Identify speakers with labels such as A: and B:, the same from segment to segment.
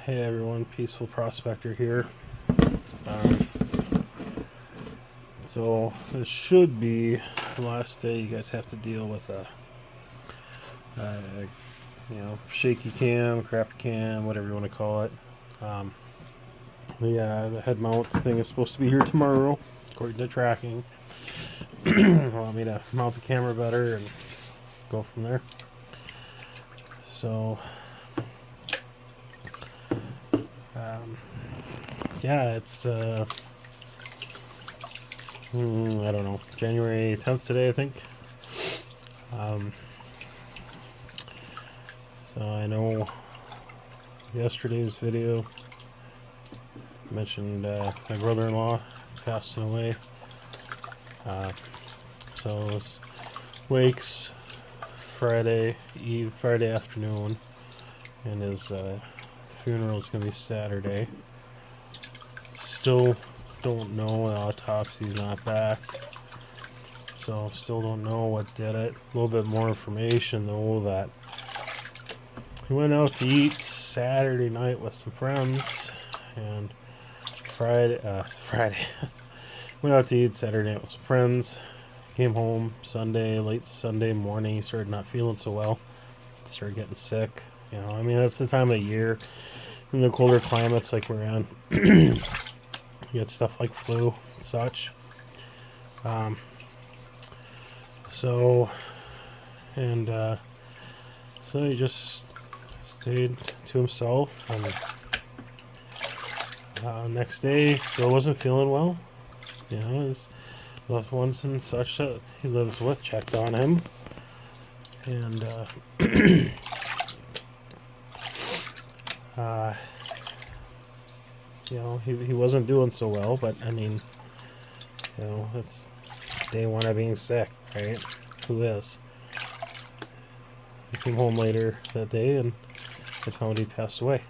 A: Hey everyone, Peaceful Prospector here. Um, so this should be the last day you guys have to deal with a shaky cam, crappy cam, whatever you want to call it. Um, the head mount thing is supposed to be here tomorrow, according to tracking. Want me to mount the camera better and go from there. So, it's I don't know, January 10th today, I think. So I know yesterday's video mentioned my brother-in-law passing away. So it's wakes Friday afternoon, and his funeral is going to be Saturday. Still don't know, the autopsy's not back, so still don't know what did it. A little bit more information though, that he went out to eat Saturday night with some friends, and Friday went out to eat Saturday night with some friends, came home late Sunday morning. He started not feeling so well, started getting sick. That's the time of year in the colder climates like we're in. You get stuff like flu and such. So he just stayed to himself, and next day still wasn't feeling well. His loved ones and such that he lives with checked on him, and he wasn't doing so well. But it's day one of being sick, right? Who is? He came home later that day and they found he passed away.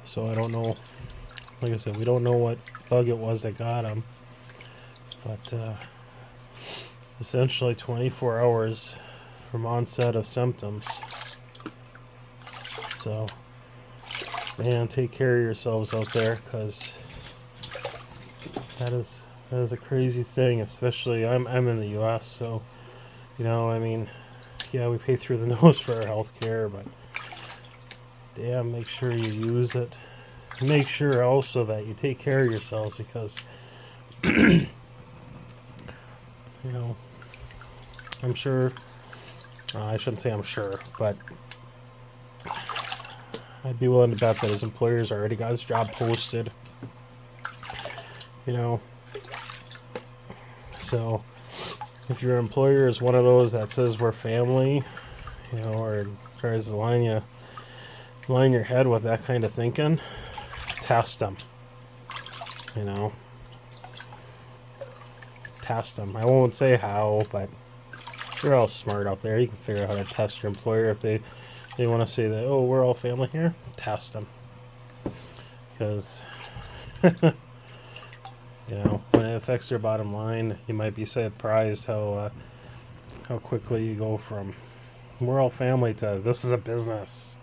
A: So I don't know. Like I said, we don't know what bug it was that got him. But essentially 24 hours from onset of symptoms. So, man, take care of yourselves out there, because that is a crazy thing. Especially I'm in the U.S., so we pay through the nose for our health care, but damn, make sure you use it. Make sure also that you take care of yourselves, because I'm sure, I shouldn't say I'm sure, but I'd be willing to bet that his employer's already got his job posted. So if your employer is one of those that says we're family, or tries to line your head with that kind of thinking, test them. Test them. I won't say how, but they're all smart out there. You can figure out how to test your employer. If they want to say that, oh, we're all family here, test them. Because when it affects their bottom line, you might be surprised how quickly you go from we're all family to this is a business.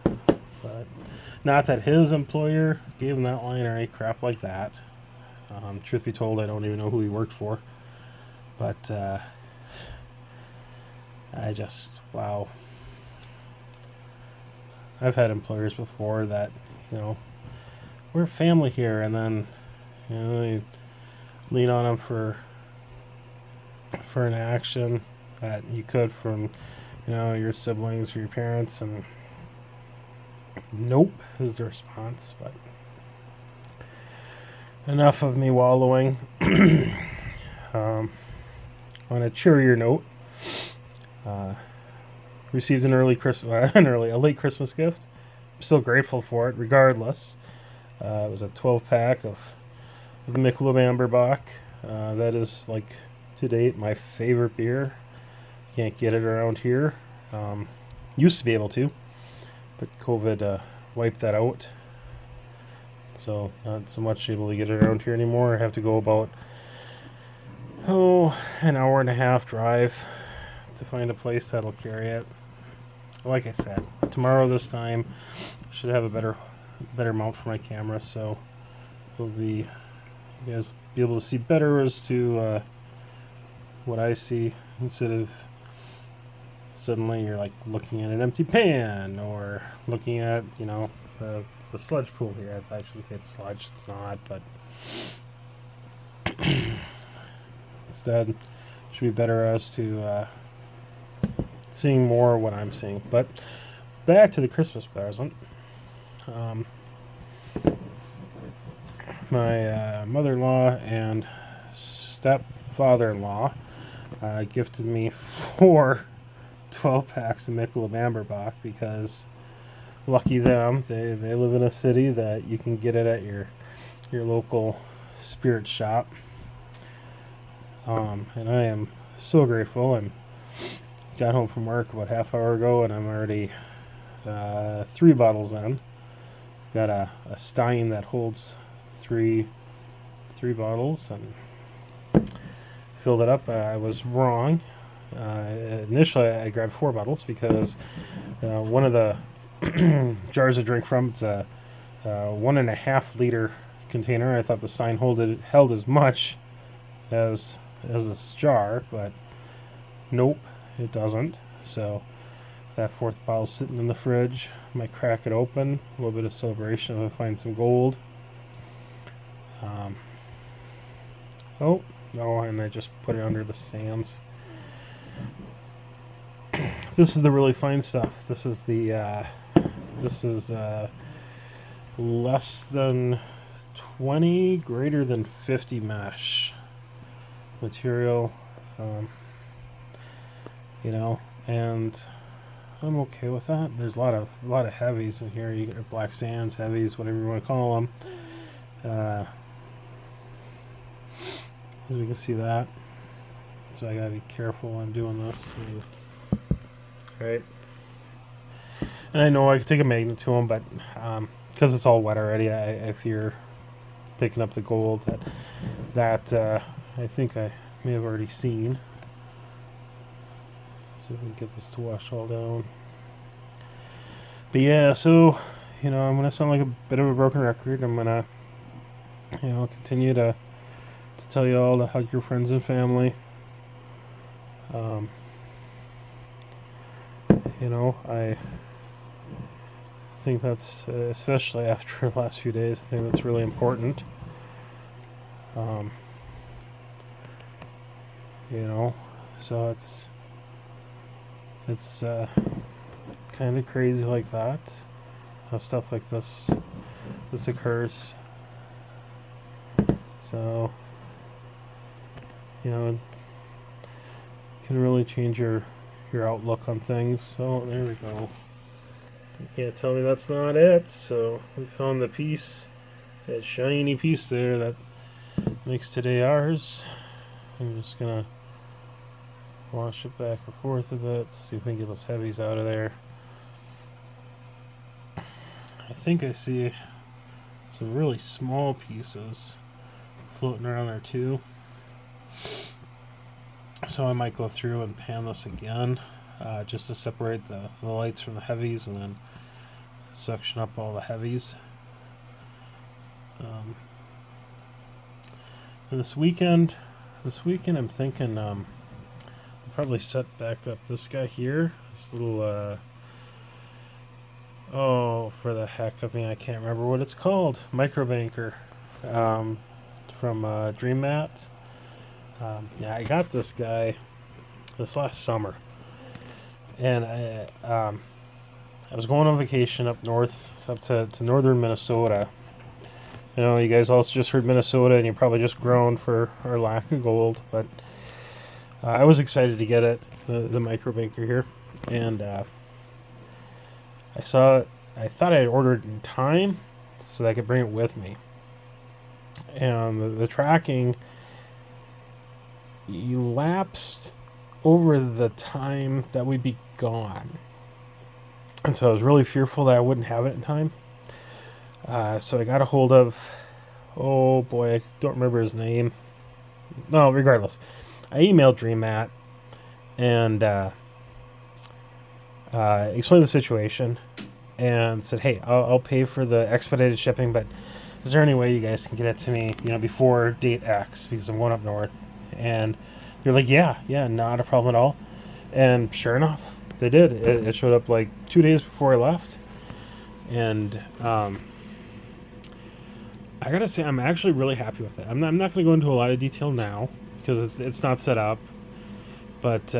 A: But not that his employer gave him that line or any crap like that. Truth be told, I don't even know who he worked for. But wow. I've had employers before that, we're family here, and then, you lean on them for an action that you could from, your siblings or your parents, and nope is the response. But enough of me wallowing. On a cheerier note, received a late Christmas gift. I'm still grateful for it, regardless. It was a 12-pack of Michelob Amber Bock. That is, to date, my favorite beer. Can't get it around here. Used to be able to, but COVID wiped that out. So not so much able to get it around here anymore. I have to go about an hour and a half drive to find a place that'll carry it. like I said, tomorrow this time should have a better mount for my camera, so it'll be, you guys be able to see better as to what I see, instead of suddenly you're like looking at an empty pan or looking at, you know, the sludge pool here. I shouldn't say it's sludge, it's not, but instead should be better as to seeing more of what I'm seeing. But back to the Christmas present. My mother-in-law and stepfather-in-law gifted me 4 12-packs of Michelob Amberbach, because lucky them, they live in a city that you can get it at your local spirit shop. And I am so grateful. I got home from work about half hour ago, and I'm already 3 bottles in. Got a stein that holds three bottles, and filled it up. I was wrong. Initially, I grabbed 4 bottles because one of the jars I drink from, it's a 1.5 liter container. I thought the sign held as much as this jar, but nope, it doesn't. So that 4th bottle's sitting in the fridge. Might crack it open. A little bit of celebration if I find some gold. Oh no, and I just put it under the stands. This is the really fine stuff. This is the less than 20, greater than 50 mesh material. You know, and I'm okay with that. There's a lot of heavies in here. You get black sands, heavies, whatever you want to call them. As we can see that, so I gotta be careful when I'm doing this. Right, and I know I could take a magnet to them, but because it's all wet already, I fear picking up the gold that I think I may have already seen. So we can get this to wash all down. But yeah, so, you know, I'm gonna sound like a bit of a broken record. I'm gonna, you know, continue to tell you all to hug your friends and family. You know, I think that's, especially after the last few days, I think that's really important. You know, so it's kind of crazy like that, how stuff like this occurs. So, you know, it can really change your outlook on things. So there we go. You can't tell me that's not it. So we found the piece, that shiny piece there that makes today ours. I'm just gonna wash it back and forth a bit, see if we can get those heavies out of there. I think I see some really small pieces floating around there too. So I might go through and pan this again, just to separate the lights from the heavies, and then suction up all the heavies. And this weekend I'm thinking I'll probably set back up this guy here, this little oh, for the heck of me, I can't remember what it's called, microbanker, from Dream Mat. Yeah, I got this guy this last summer, and I was going on vacation up north, up to northern Minnesota. You know, you guys also just heard Minnesota, and you probably just groaned for our lack of gold, but I was excited to get it, the microbanker here, and I saw it. I thought I had ordered it in time so that I could bring it with me, and the tracking elapsed over the time that we'd be gone, and so I was really fearful that I wouldn't have it in time. So I got a hold of, oh boy, I don't remember his name. No, regardless, I emailed DreamMat, and I explained the situation and said, hey, I'll pay for the expedited shipping, but is there any way you guys can get it to me, before date X, because I'm going up north? And they're like, yeah, not a problem at all. And sure enough, they did. It showed up like 2 days before I left. And I gotta say, I'm actually really happy with it. I'm not going to go into a lot of detail now because it's not set up. But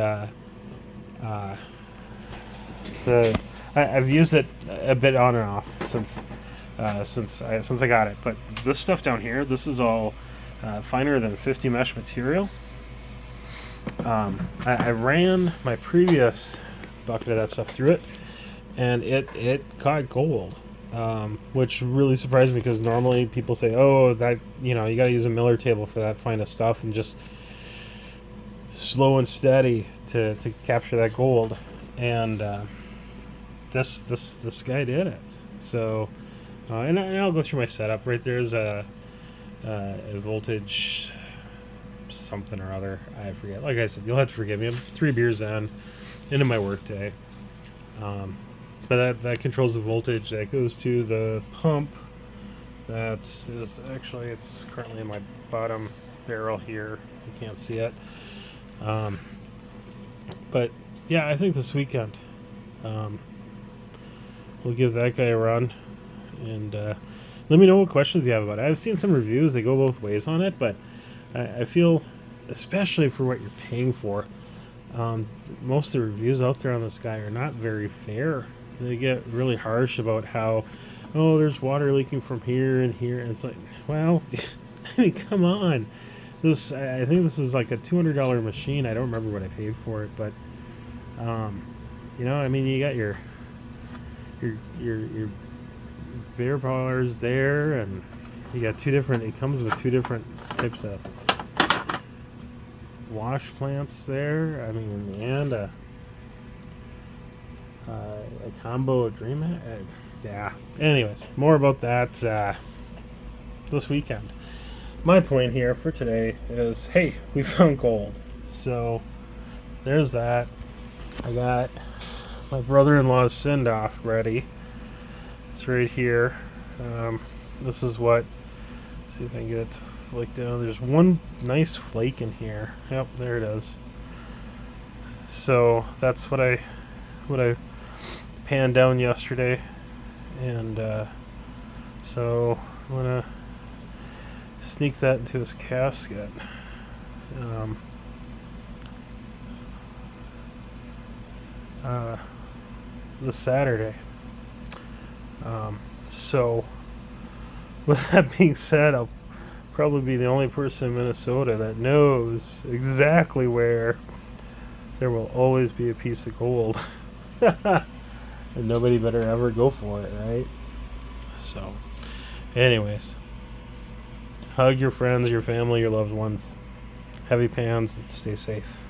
A: I've used it a bit on and off since I got it. But this stuff down here, this is all finer than 50 mesh material. I ran my previous bucket of that stuff through it, and it caught gold, which really surprised me because normally people say, oh, that you got to use a Miller table for that fine of stuff, and just slow and steady to capture that gold. And this guy did it. So and I'll go through my setup. Right there's a voltage something or other, I forget. Like I said, you'll have to forgive me. I'm 3 beers into my work day. But that controls the voltage that goes to the pump. That is actually, it's currently in my bottom barrel here. You can't see it. But yeah, I think this weekend we'll give that guy a run, and let me know what questions you have about it. I've seen some reviews, they go both ways on it, but I feel, especially for what you're paying for, most of the reviews out there on this guy are not very fair. They get really harsh about how, oh, there's water leaking from here and here, and it's like, well, I mean, come on. I think this is like a $200 machine. I don't remember what I paid for it, but I mean, you got your beer bars there, and you got it comes with 2 different types of wash plants there. I mean, and a combo agreement. Yeah. Anyways, more about that this weekend. My point here for today is, hey, we found gold. So there's that. I got my brother-in-law's send-off ready. It's right here. This is what, see if I can get it to flake down. There's one nice flake in here. Yep, there it is. So that's what I panned down yesterday, and so I'm gonna sneak that into his casket. This Saturday. So with that being said, I'll probably be the only person in Minnesota that knows exactly where there will always be a piece of gold. And nobody better ever go for it, right? So anyways, hug your friends, your family, your loved ones. Heavy pans, and stay safe.